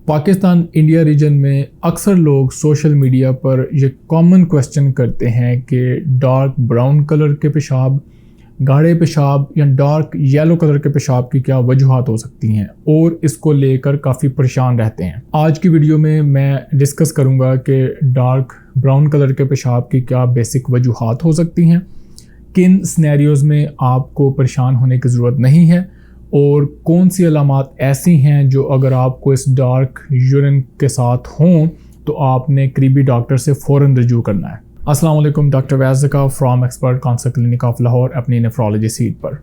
Pakistan India region में अक्सर लोग सोशल मीडिया पर ये कॉमन क्वेश्चन करते हैं कि डार्क ब्राउन कलर के पेशाब, गाढ़े पेशाब या डार्क येलो कलर के पेशाब की क्या वजूहात हो सकती हैं और इसको लेकर काफ़ी परेशान रहते हैं। आज की वीडियो में मैं डिस्कस करूंगा कि डार्क ब्राउन कलर के पेशाब की क्या बेसिक वजूहात हो सकती हैं, किन सिनेरियोज़ में आपको परेशान होने की ज़रूरत नहीं है और कौन सी अलामात ऐसी हैं जो अगर आपको इस डार्क यूरिन के साथ हों तो आपने करीबी डॉक्टर से फ़ौरन रजू करना है। अस्सलाम वालेकुम, डॉक्टर वैज़का from expert council clinic of Lahore अपनी नेफ्रोलॉजी सीट पर।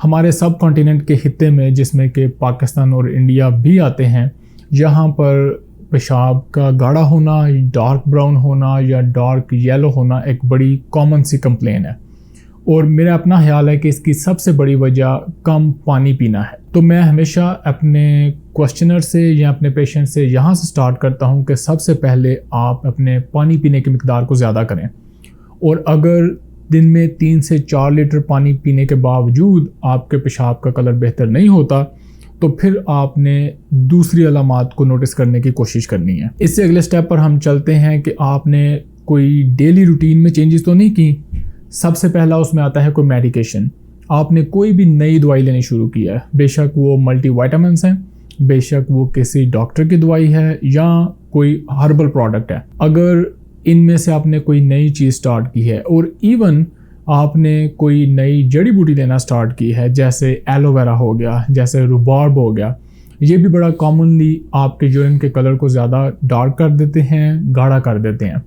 हमारे सब कॉन्टिनेंट के हिस्से में जिसमें कि पाकिस्तान और इंडिया भी आते हैं, यहाँ पर पेशाब का गाढ़ा होना, डार्क ब्राउन होना या डार्क येलो होना एक बड़ी कॉमन सी कंप्लेन है और मेरा अपना ख्याल है कि इसकी सबसे बड़ी वजह कम पानी पीना है। तो मैं हमेशा अपने क्वेश्चनर से या अपने पेशेंट से यहाँ से स्टार्ट करता हूँ कि सबसे पहले आप अपने पानी पीने की मिकदार को ज़्यादा करें और अगर दिन में 3 से 4 लीटर पानी पीने के बावजूद आपके पेशाब का कलर बेहतर नहीं होता तो फिर आपने दूसरी अलामात को नोटिस करने की कोशिश करनी है। इससे अगले स्टेप पर हम चलते हैं कि आपने कोई डेली रूटीन में चेंजेस तो नहीं की। सबसे पहला उसमें आता है कोई मेडिकेशन। आपने कोई भी नई दवाई लेनी शुरू की है, बेशक वो मल्टीविटामिन्स हैं, बेशक वो किसी डॉक्टर की दवाई है या कोई हर्बल प्रोडक्ट है। अगर इनमें से आपने कोई नई चीज़ स्टार्ट की है और इवन आपने कोई नई जड़ी बूटी लेना स्टार्ट की है, जैसे एलोवेरा हो गया, जैसे रुबाब हो गया, ये भी बड़ा कॉमनली आपके यूरिन के कलर को ज़्यादा डार्क कर देते हैं, गाढ़ा कर देते हैं।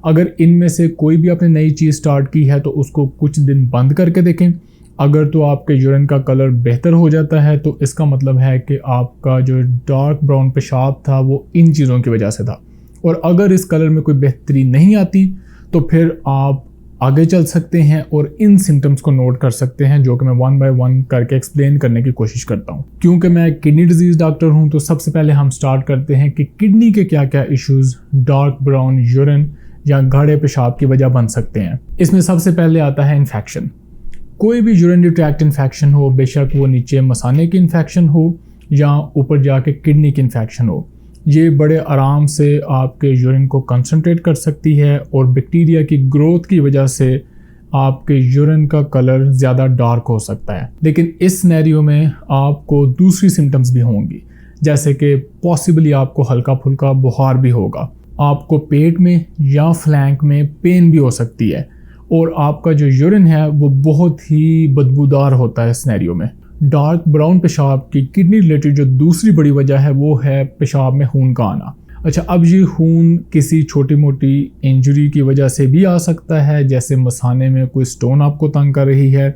अगर इनमें से कोई भी आपने नई चीज़ स्टार्ट की है तो उसको कुछ दिन बंद करके देखें। अगर तो आपके यूरिन का कलर बेहतर हो जाता है तो इसका मतलब है कि आपका जो डार्क ब्राउन पेशाब था वो इन चीज़ों की वजह से था। और अगर इस कलर में कोई बेहतरी नहीं आती तो फिर आप आगे चल सकते हैं और इन सिम्टम्स को नोट कर सकते हैं, जो कि मैं 1 बाय 1 करके एक्सप्लेन करने की कोशिश करता हूँ। क्योंकि मैं किडनी डिजीज़ डॉक्टर हूँ तो सबसे पहले हम स्टार्ट करते हैं कि किडनी के क्या क्या इश्यूज़ डार्क ब्राउन यूरिन या गाढ़े पेशाब की वजह बन सकते हैं। इसमें सबसे पहले आता है इन्फेक्शन। कोई भी यूरिनरी ट्रैक्ट इन्फेक्शन हो, बेशक वो नीचे मसाने की इन्फेक्शन हो या ऊपर जाके किडनी की इन्फेक्शन हो, ये बड़े आराम से आपके यूरिन को कंसंट्रेट कर सकती है और बैक्टीरिया की ग्रोथ की वजह से आपके यूरिन का कलर ज़्यादा डार्क हो सकता है। लेकिन इस सिनेरियो में आपको दूसरी सिम्टम्स भी होंगी, जैसे कि पॉसिबली आपको हल्का फुल्का बुखार भी होगा, आपको पेट में या फ्लैंक में पेन भी हो सकती है और आपका जो यूरिन है वो बहुत ही बदबूदार होता है। सिनेरियो में डार्क ब्राउन पेशाब की किडनी रिलेटेड जो दूसरी बड़ी वजह है वो है पेशाब में खून का आना। अच्छा, अब ये खून किसी छोटी मोटी इंजरी की वजह से भी आ सकता है, जैसे मसाने में कोई स्टोन आपको तंग कर रही है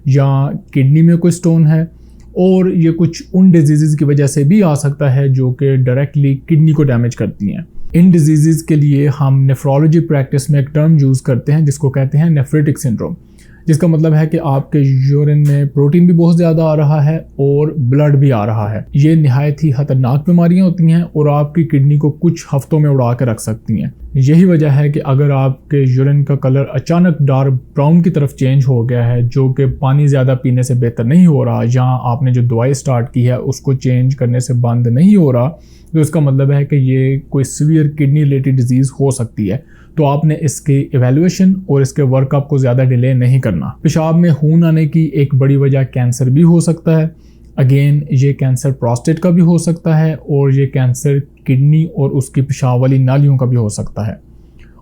या किडनी में कोई स्टोन है, और ये कुछ उन डिजीज़ की वजह से भी आ सकता है जो कि डायरेक्टली किडनी को डैमेज करती हैं। इन डिजीज़ के लिए हम नेफ्रोलॉजी प्रैक्टिस में एक टर्म यूज़ करते हैं जिसको कहते हैं नेफ्रिटिक सिंड्रोम, जिसका मतलब है कि आपके यूरिन में प्रोटीन भी बहुत ज़्यादा आ रहा है और ब्लड भी आ रहा है। ये निहायत ही खतरनाक बीमारियां होती हैं और आपकी किडनी को कुछ हफ्तों में उड़ा के रख सकती हैं। यही वजह है कि अगर आपके यूरिन का कलर अचानक डार्क ब्राउन की तरफ चेंज हो गया है, जो कि पानी ज़्यादा पीने से बेहतर नहीं हो रहा, या आपने जो दवाई स्टार्ट की है उसको चेंज करने से बंद नहीं हो रहा, तो इसका मतलब है कि ये कोई सीवियर किडनी रिलेटेड डिजीज़ हो सकती है। तो आपने इसके एवेल्युएशन और इसके वर्कअप को ज़्यादा डिले नहीं करना। पेशाब में खून आने की एक बड़ी वजह कैंसर भी हो सकता है। अगेन ये कैंसर प्रोस्टेट का भी हो सकता है और ये कैंसर किडनी और उसकी पेशाब वाली नालियों का भी हो सकता है।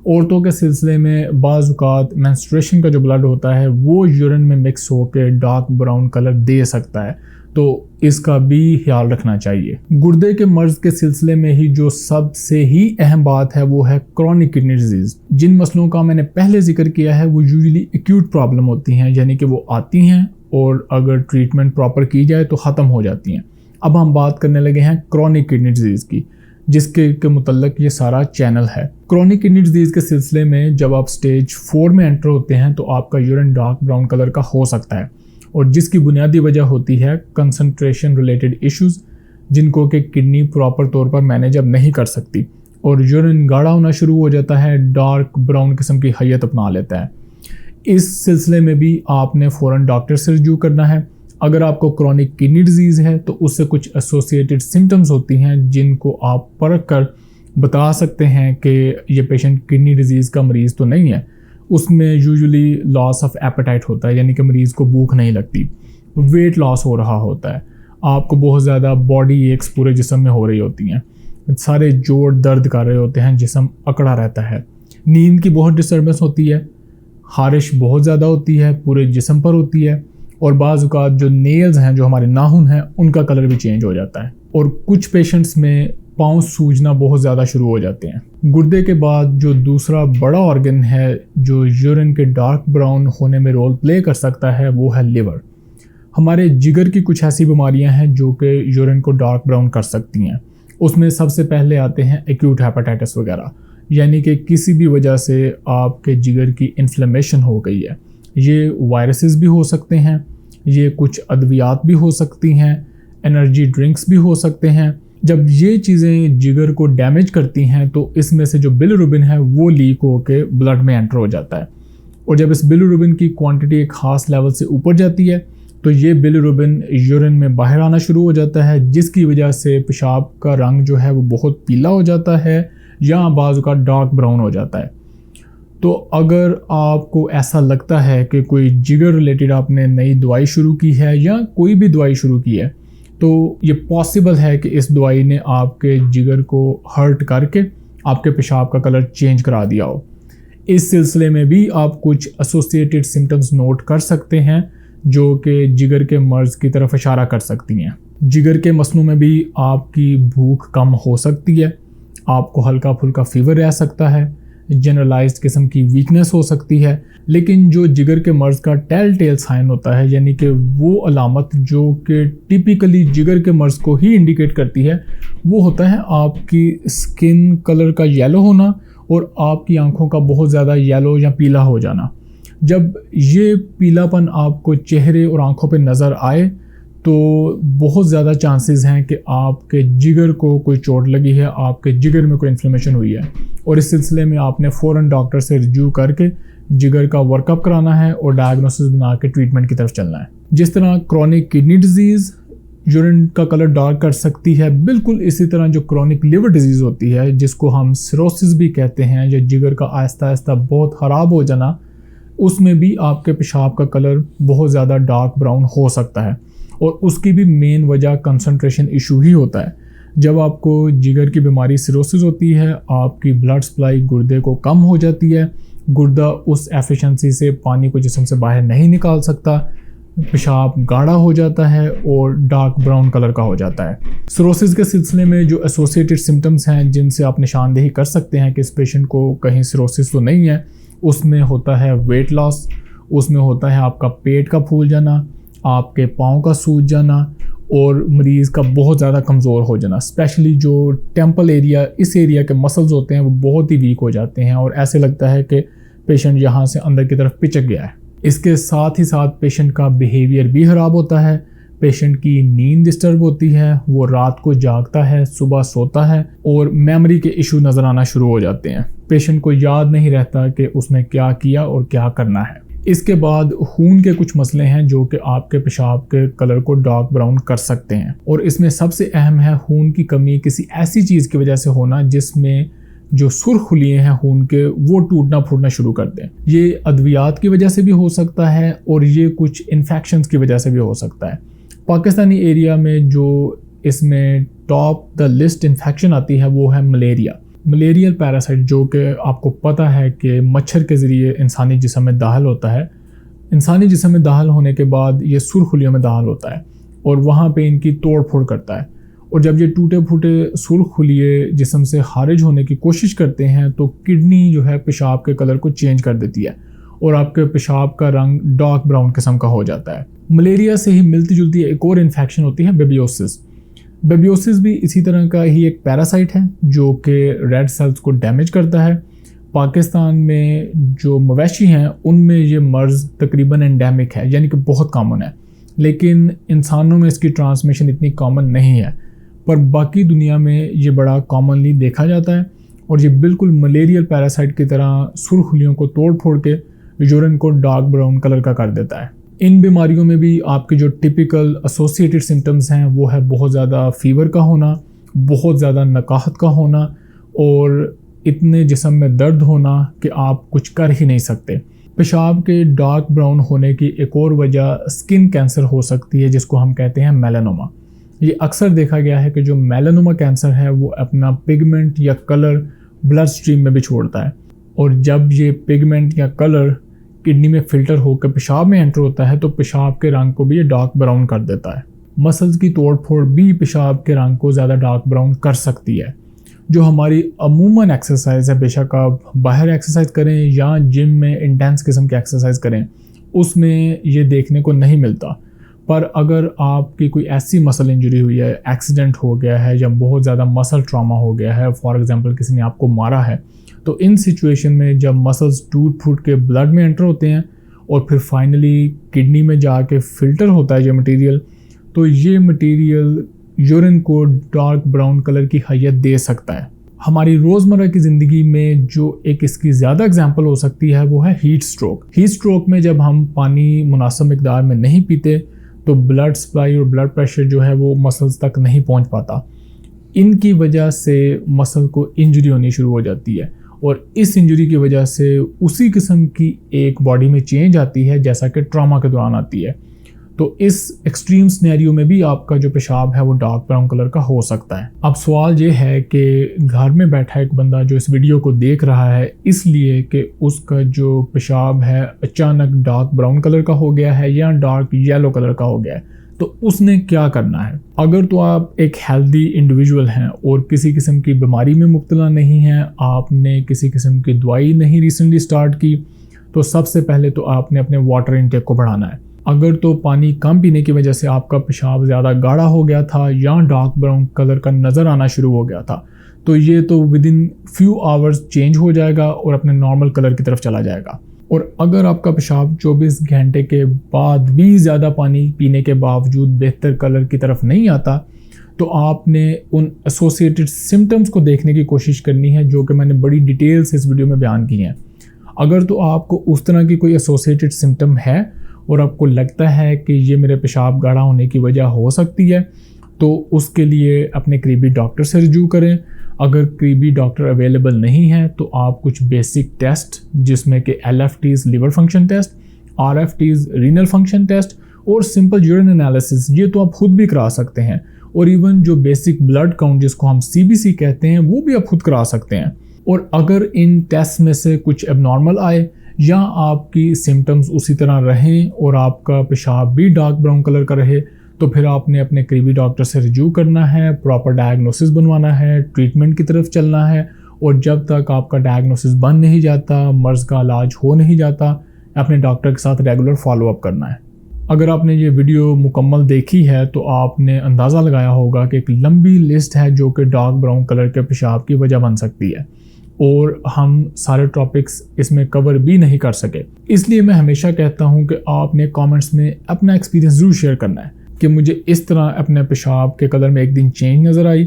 औरतों के सिलसिले में बाज़ औक़ात मेंस्ट्रुएशन का जो ब्लड होता है वो यूरिन में मिक्स होकर डार्क ब्राउन कलर दे सकता है, तो इसका भी ख्याल रखना चाहिए। गुर्दे के मर्ज के सिलसिले में ही जो सबसे ही अहम बात है वो है क्रॉनिक किडनी डिजीज़। जिन मसलों का मैंने पहले जिक्र किया है वो यूजुअली एक्यूट प्रॉब्लम होती हैं, यानी कि वो आती हैं और अगर ट्रीटमेंट प्रॉपर की जाए तो ख़त्म हो जाती हैं। अब हम बात करने लगे हैं क्रॉनिक किडनी डिजीज़ की, जिसके मुतल्लक ये सारा चैनल है। क्रॉनिक किडनी डिजीज़ के सिलसिले में जब आप स्टेज 4 में एंटर होते हैं तो आपका यूरिन डार्क ब्राउन कलर का हो सकता है और जिसकी बुनियादी वजह होती है कंसंट्रेशन रिलेटेड इश्यूज़, जिनको कि किडनी प्रॉपर तौर पर मैनेज अब नहीं कर सकती और यूरिन गाढ़ा होना शुरू हो जाता है, डार्क ब्राउन किस्म की हैयत अपना लेता है। इस सिलसिले में भी आपने फ़ौरन डॉक्टर से रजू करना है। अगर आपको क्रॉनिक किडनी डिजीज़ है तो उससे कुछ एसोसिएटेड सिम्टम्स होती हैं जिनको आप परख कर बता सकते हैं कि ये पेशेंट किडनी डिजीज़ का मरीज़ तो नहीं है। उसमें यूजुअली लॉस ऑफ एपेटाइट होता है, यानी कि मरीज़ को भूख नहीं लगती, वेट लॉस हो रहा होता है, आपको बहुत ज़्यादा बॉडी एक्स पूरे जिस्म में हो रही होती हैं, सारे जोड़ दर्द कर रहे होते हैं, जिस्म अकड़ा रहता है, नींद की बहुत डिस्टर्बेंस होती है, खारिश बहुत ज़्यादा होती है, पूरे जिस्म पर होती है, और बाज़ औक़ात जो नेल्स हैं, जो हमारे नाखून हैं, उनका कलर भी चेंज हो जाता है। और कुछ पेशेंट्स में पाँव सूजना बहुत ज़्यादा शुरू हो जाते हैं। गुर्दे के बाद जो दूसरा बड़ा ऑर्गन है जो यूरिन के डार्क ब्राउन होने में रोल प्ले कर सकता है वो है लिवर। हमारे जिगर की कुछ ऐसी बीमारियां हैं जो कि यूरिन को डार्क ब्राउन कर सकती हैं। उसमें सबसे पहले आते हैं एक्यूट हेपेटाइटिस वगैरह, यानी कि किसी भी वजह से आपके जिगर की इन्फ्लेमेशन हो गई है। ये वायरसेस भी हो सकते हैं, ये कुछ अद्वियात भी हो सकती हैं, एनर्जी ड्रिंक्स भी हो सकते हैं। जब ये चीज़ें जिगर को डैमेज करती हैं तो इसमें से जो बिलिरुबिन है वो लीक होकर ब्लड में एंटर हो जाता है, और जब इस बिलिरुबिन की क्वांटिटी एक ख़ास लेवल से ऊपर जाती है तो ये बिलिरुबिन यूरिन में बाहर आना शुरू हो जाता है, जिसकी वजह से पेशाब का रंग जो है वो बहुत पीला हो जाता है या बाज़ का डार्क ब्राउन हो जाता है। तो अगर आपको ऐसा लगता है कि कोई जिगर रिलेटेड आपने नई दवाई शुरू की है या कोई भी दवाई शुरू की है, तो ये पॉसिबल है कि इस दवाई ने आपके जिगर को हर्ट करके आपके पेशाब का कलर चेंज करा दिया हो। इस सिलसिले में भी आप कुछ एसोसिएटेड सिम्टम्स नोट कर सकते हैं जो कि जिगर के मर्ज़ की तरफ इशारा कर सकती हैं। जिगर के मसलों में भी आपकी भूख कम हो सकती है, आपको हल्का फुल्का फीवर रह सकता है, जनरलाइज्ड किस्म की वीकनेस हो सकती है। लेकिन जो जिगर के मर्ज़ का टेल टेल साइन होता है, यानी कि वो अलामत जो कि टिपिकली जिगर के मर्ज़ को ही इंडिकेट करती है, वो होता है आपकी स्किन कलर का येलो होना और आपकी आंखों का बहुत ज़्यादा येलो या पीला हो जाना। जब ये पीलापन आपको चेहरे और आंखों पे नज़र आए तो बहुत ज़्यादा चांसेस हैं कि आपके जिगर को कोई चोट लगी है, आपके जिगर में कोई इन्फ्लेमेशन हुई है, और इस सिलसिले में आपने फ़ौरन डॉक्टर से रिव्यू करके जिगर का वर्कअप कराना है और डायग्नोसिस बना के ट्रीटमेंट की तरफ चलना है। जिस तरह क्रॉनिक किडनी डिजीज़ यूरिन का कलर डार्क कर सकती है, बिल्कुल इसी तरह जो क्रॉनिक लिवर डिजीज़ होती है जिसको हम सिरोसिस भी कहते हैं, या जिगर का आहिस्ता आहिस्ता बहुत ख़राब हो जाना, उसमें भी आपके पेशाब का कलर बहुत ज़्यादा डार्क ब्राउन हो सकता है, और उसकी भी मेन वजह कंसंट्रेशन इशू ही होता है। जब आपको जिगर की बीमारी सिरोसिस होती है, आपकी ब्लड सप्लाई गुर्दे को कम हो जाती है, गुर्दा उस एफिशिएंसी से पानी को जिस्म से बाहर नहीं निकाल सकता, पेशाब गाढ़ा हो जाता है और डार्क ब्राउन कलर का हो जाता है। सिरोसिस के सिलसिले में जो एसोसिएटेड सिम्टम्स हैं जिनसे आप निशानदेही कर सकते हैं कि इस पेशेंट को कहीं सिरोसिस तो नहीं है, उसमें होता है वेट लॉस, उसमें होता है आपका पेट का फूल जाना, आपके पाँव का सूज जाना, और मरीज़ का बहुत ज़्यादा कमज़ोर हो जाना। स्पेशली जो टेम्पल एरिया, इस एरिया के मसल्स होते हैं वो बहुत ही वीक हो जाते हैं और ऐसे लगता है कि पेशेंट यहाँ से अंदर की तरफ पिचक गया है। इसके साथ ही साथ पेशेंट का बिहेवियर भी ख़राब होता है, पेशेंट की नींद डिस्टर्ब होती है, वो रात को जागता है, सुबह सोता है, और मेमोरी के इशू नज़र आना शुरू हो जाते हैं। पेशेंट को याद नहीं रहता कि उसने क्या किया और क्या करना है। इसके बाद खून के कुछ मसले हैं जो कि आपके पेशाब के कलर को डार्क ब्राउन कर सकते हैं, और इसमें सबसे अहम है खून की कमी किसी ऐसी चीज़ की वजह से होना जिसमें जो सुर्ख खुलिए हैं खून के वो टूटना फूटना शुरू कर दें। ये अद्वियात की वजह से भी हो सकता है और ये कुछ इन्फेक्शंस की वजह से भी हो सकता है। पाकिस्तानी एरिया में जो इसमें टॉप द लिस्ट इन्फेक्शन आती है वो है मलेरिया। मलेरियल पैरासाइट, जो कि आपको पता है कि मच्छर के ज़रिए इंसानी जिस्म में दाखिल होता है। इंसानी जिस्म में दाखिल होने के बाद ये सुर्खुलियों में दाखिल होता है और वहाँ पे इनकी तोड़ फोड़ करता है, और जब ये टूटे फूटे सुर्खुलिये जिस्म से खारिज होने की कोशिश करते हैं तो किडनी जो है पेशाब के कलर को चेंज कर देती है और आपके पेशाब का रंग डार्क ब्राउन किस्म का हो जाता है। मलेरिया से ही मिलती जुलती एक और इन्फेक्शन होती है बेबियोसिस। बेबियोसिस भी इसी तरह का ही एक पैरासाइट है जो कि रेड सेल्स को डैमेज करता है। पाकिस्तान में जो मवेशी हैं उनमें ये मर्ज़ तकरीबन एंडेमिक है, यानी कि बहुत कॉमन है, लेकिन इंसानों में इसकी ट्रांसमिशन इतनी कॉमन नहीं है, पर बाकी दुनिया में ये बड़ा कॉमनली देखा जाता है और ये बिल्कुल मलेरियल पैरासाइट की तरह सुर्खुलियों को तोड़ फोड़ के यूरिन को डार्क ब्राउन कलर का कर देता है। इन बीमारियों में भी आपके जो टिपिकल एसोसिएटेड सिम्टम्स हैं वो है बहुत ज़्यादा फीवर का होना, बहुत ज़्यादा नकाहत का होना और इतने जिस्म में दर्द होना कि आप कुछ कर ही नहीं सकते। पेशाब के डार्क ब्राउन होने की एक और वजह स्किन कैंसर हो सकती है, जिसको हम कहते हैं मेलानोमा। ये अक्सर देखा गया है कि जो मेलानोमा कैंसर है वो अपना पिगमेंट या कलर ब्लड स्ट्रीम में भी छोड़ता है, और जब ये पिगमेंट या कलर किडनी में फ़िल्टर होकर पेशाब में एंटर होता है तो पेशाब के रंग को भी ये डार्क ब्राउन कर देता है। मसल्स की तोड़फोड़ भी पेशाब के रंग को ज़्यादा डार्क ब्राउन कर सकती है। जो हमारी अमूमन एक्सरसाइज है, बेशक आप बाहर एक्सरसाइज करें या जिम में इंटेंस किस्म की एक्सरसाइज करें, उसमें ये देखने को नहीं मिलता। पर अगर आपकी कोई ऐसी मसल इंजरी हुई है, एक्सीडेंट हो गया है या बहुत ज़्यादा मसल ट्रॉमा हो गया है, फॉर एग्जांपल किसी ने आपको मारा है, तो इन सिचुएशन में जब मसल्स टूट फूट के ब्लड में एंटर होते हैं और फिर फाइनली किडनी में जाके फ़िल्टर होता है ये मटेरियल, तो ये मटेरियल यूरिन को डार्क ब्राउन कलर की हैयत दे सकता है। हमारी रोज़मर्रा की ज़िंदगी में जो एक इसकी ज़्यादा एग्जांपल हो सकती है वो है हीट स्ट्रोक। हीट स्ट्रोक में जब हम पानी मुनासिब मिकदार में नहीं पीते तो ब्लड सप्लाई और ब्लड प्रेशर जो है वो मसल्स तक नहीं पहुंच पाता। इनकी वजह से मसल को इंजरी होनी शुरू हो जाती है और इस इंजरी की वजह से उसी किस्म की एक बॉडी में चेंज आती है जैसा कि ट्रॉमा के दौरान आती है। तो इस एक्सट्रीम सिनेरियो में भी आपका जो पेशाब है वो डार्क ब्राउन कलर का हो सकता है। अब सवाल ये है कि घर में बैठा एक बंदा जो इस वीडियो को देख रहा है इसलिए कि उसका जो पेशाब है अचानक डार्क ब्राउन कलर का हो गया है या डार्क येलो कलर का हो गया है, तो उसने क्या करना है? अगर तो आप एक हेल्दी इंडिविजुअल हैं और किसी किस्म की बीमारी में मुब्तला नहीं हैं, आपने किसी किस्म की दवाई नहीं रिसेंटली स्टार्ट की, तो सबसे पहले तो आपने अपने वाटर इनटेक को बढ़ाना है। अगर तो पानी कम पीने की वजह से आपका पेशाब ज़्यादा गाढ़ा हो गया था या डार्क ब्राउन कलर का नज़र आना शुरू हो गया था, तो ये तो with in few hours change हो जाएगा और अपने नॉर्मल कलर की तरफ चला जाएगा। और अगर आपका पेशाब 24 घंटे के बाद भी ज़्यादा पानी पीने के बावजूद बेहतर कलर की तरफ नहीं आता, तो आपने उन एसोसिएटेड सिम्टम्स को देखने की कोशिश करनी है जो कि मैंने बड़ी डिटेल से इस वीडियो में बयान की हैं। अगर तो आपको उस तरह की कोई एसोसिएटेड सिम्टम है और आपको लगता है कि ये मेरे पेशाब गाढ़ा होने की वजह हो सकती है, तो उसके लिए अपने करीबी डॉक्टर से रजू करें। अगर करीबी डॉक्टर अवेलेबल नहीं है तो आप कुछ बेसिक टेस्ट जिसमें कि LFTs liver function test, RFTs renal function test और सिंपल यूरिन एनालिसिस, ये तो आप खुद भी करा सकते हैं। और इवन जो बेसिक ब्लड काउंट जिसको हम CBC कहते हैं वो भी आप खुद करा सकते हैं। और अगर इन टेस्ट में से कुछ एबनॉर्मल आए या आपकी सिम्टम्स उसी तरह रहें और आपका पेशाब भी डार्क ब्राउन कलर का रहे, तो फिर आपने अपने करीबी डॉक्टर से रिव्यू करना है, प्रॉपर डायग्नोसिस बनवाना है, ट्रीटमेंट की तरफ चलना है। और जब तक आपका डायग्नोसिस बन नहीं जाता, मर्ज़ का इलाज हो नहीं जाता, अपने डॉक्टर के साथ रेगुलर फॉलोअप करना है। अगर आपने ये वीडियो मुकम्मल देखी है तो आपने अंदाज़ा लगाया होगा कि एक लंबी लिस्ट है जो कि डार्क ब्राउन कलर के पेशाब की वजह बन सकती है और हम सारे टॉपिक्स इसमें कवर भी नहीं कर सके। इसलिए मैं हमेशा कहता हूं कि आपने कमेंट्स में अपना एक्सपीरियंस ज़रूर शेयर करना है कि मुझे इस तरह अपने पेशाब के कलर में एक दिन चेंज नज़र आई,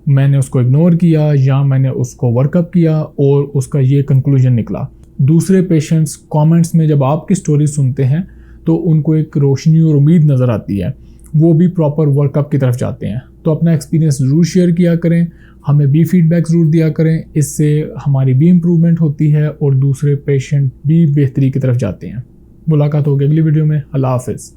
मैंने उसको इग्नोर किया या मैंने उसको वर्कअप किया और उसका ये कंक्लूजन निकला। दूसरे पेशेंट्स कमेंट्स में जब आपकी स्टोरी सुनते हैं तो उनको एक रोशनी और उम्मीद नज़र आती है, वो भी प्रॉपर वर्कअप की तरफ जाते हैं। तो अपना एक्सपीरियंस ज़रूर शेयर किया करें, हमें भी फीडबैक ज़रूर दिया करें, इससे हमारी भी इम्प्रूवमेंट होती है और दूसरे पेशेंट भी बेहतरी की तरफ जाते हैं। मुलाकात होगी अगली वीडियो में। अल्लाह हाफ़िज़।